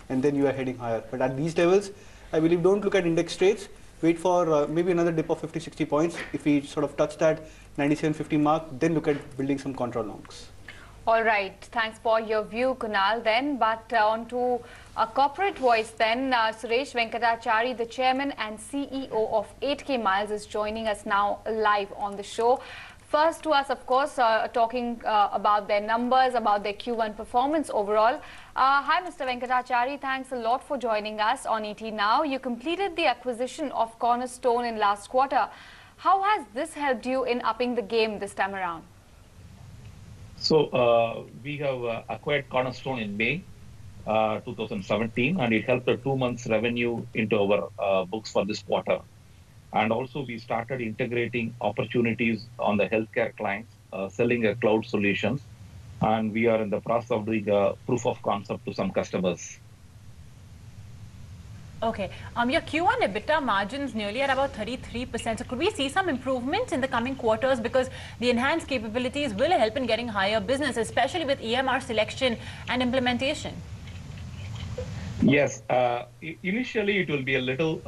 and then you are heading higher. But at these levels, I believe don't look at index trades. Wait for maybe another dip of 50, 60 points. If we sort of touch that 97.50 mark, then look at building some contra longs. All right, thanks for your view, Kunal, then. But on to a corporate voice then. Suresh Venkatachari, the chairman and CEO of 8K Miles, is joining us now live on the show. First to us, of course, talking about their numbers, about their Q1 performance overall. Hi, Mr. Venkatachari. Thanks a lot for joining us on ET Now. You completed the acquisition of Cornerstone in last quarter. How has this helped you in upping the game this time around? So we have acquired Cornerstone in May 2017, and it helped the 2 months revenue into our books for this quarter. And also we started integrating opportunities on the healthcare clients, selling a cloud solutions, and we are in the process of doing a proof of concept to some customers. Okay. Your Q1 EBITDA margins nearly at about 33%. So could we see some improvement in the coming quarters, because the enhanced capabilities will help in getting higher business, especially with EMR selection and implementation? Yes. Initially, it will be a little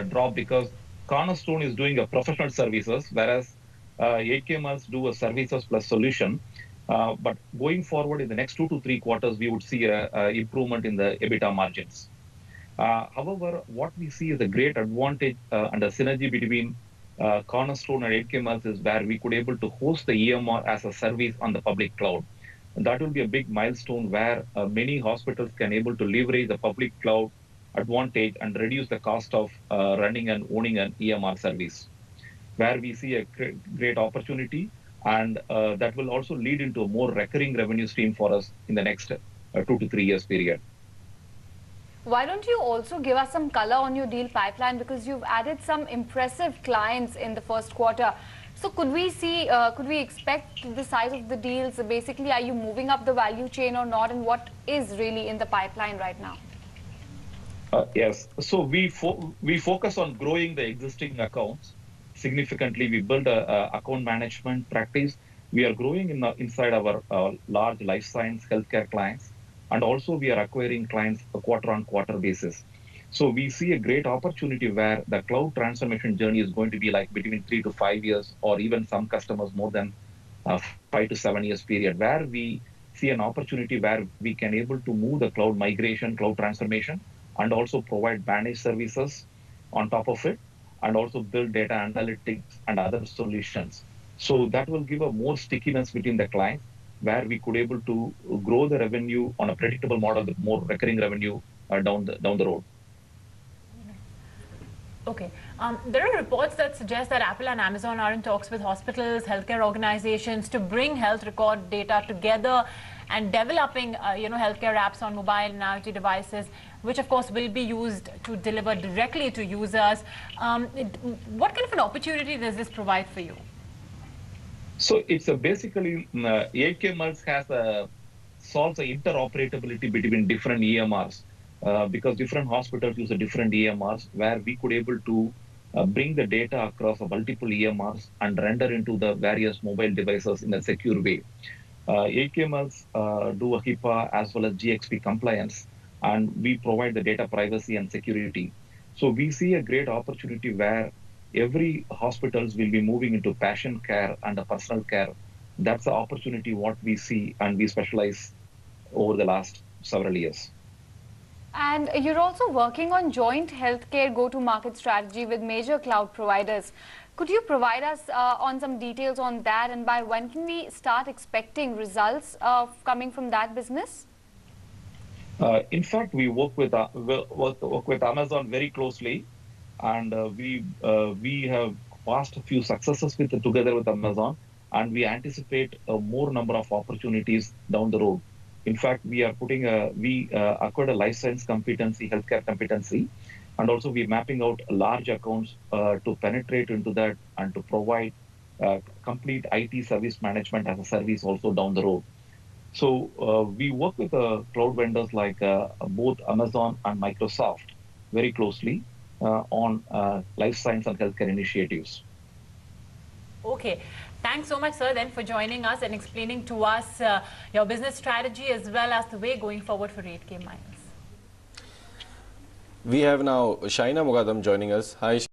drop because Cornerstone is doing a professional services, whereas 8K Miles do a services plus solution. But going forward in the next 2 to 3 quarters, we would see a improvement in the EBITDA margins. However, what we see is a great advantage and a synergy between Cornerstone and 8K Miles is where we could able to host the EMR as a service on the public cloud. And that will be a big milestone where many hospitals can able to leverage the public cloud advantage and reduce the cost of running and owning an EMR service, where we see a great opportunity, and that will also lead into a more recurring revenue stream for us in the next 2 to 3 years period. Why don't you also give us some color on your deal pipeline, because you've added some impressive clients in the first quarter. So could we see, could we expect the size of the deals? Basically, are you moving up the value chain or not? And what is really in the pipeline right now? Yes. So we focus on growing the existing accounts significantly. We build a account management practice. We are growing inside our large life science healthcare clients. And also we are acquiring clients a quarter-on-quarter basis. So we see a great opportunity where the cloud transformation journey is going to be like between 3 to 5 years, or even some customers more than 5 to 7 years period, where we see an opportunity where we can able to move the cloud migration, cloud transformation, and also provide managed services on top of it, and also build data analytics and other solutions. So that will give a more stickiness between the clients, where we could able to grow the revenue on a predictable model with more recurring revenue down the road. Okay. There are reports that suggest that Apple and Amazon are in talks with hospitals, healthcare organizations to bring health record data together and developing, healthcare apps on mobile and IoT devices, which of course will be used to deliver directly to users. What kind of an opportunity does this provide for you? So it's basically 8K Miles solves the interoperability between different EMRs because different hospitals use a different EMRs, where we could able to bring the data across multiple EMRs and render into the various mobile devices in a secure way. 8K Miles do a HIPAA as well as GXP compliance, and we provide the data privacy and security. So we see a great opportunity where every hospitals will be moving into patient care and personal care. That's the opportunity what we see, and we specialize over the last several years. And you're also working on joint healthcare go-to-market strategy with major cloud providers. Could you provide us on some details on that, and by when can we start expecting results coming from that business? In fact, we work with Amazon very closely, and we have passed a few successes together with Amazon, and we anticipate a more number of opportunities down the road. In fact, we acquired a life science competency, healthcare competency, and also we're mapping out large accounts to penetrate into that and to provide complete IT service management as a service also down the road. So we work with cloud vendors like both Amazon and Microsoft very closely on life science and healthcare initiatives. Okay. Thanks so much, sir, then, for joining us and explaining to us your business strategy as well as the way going forward for 8K Miles. We have now Shaina Mugadam joining us. Hi.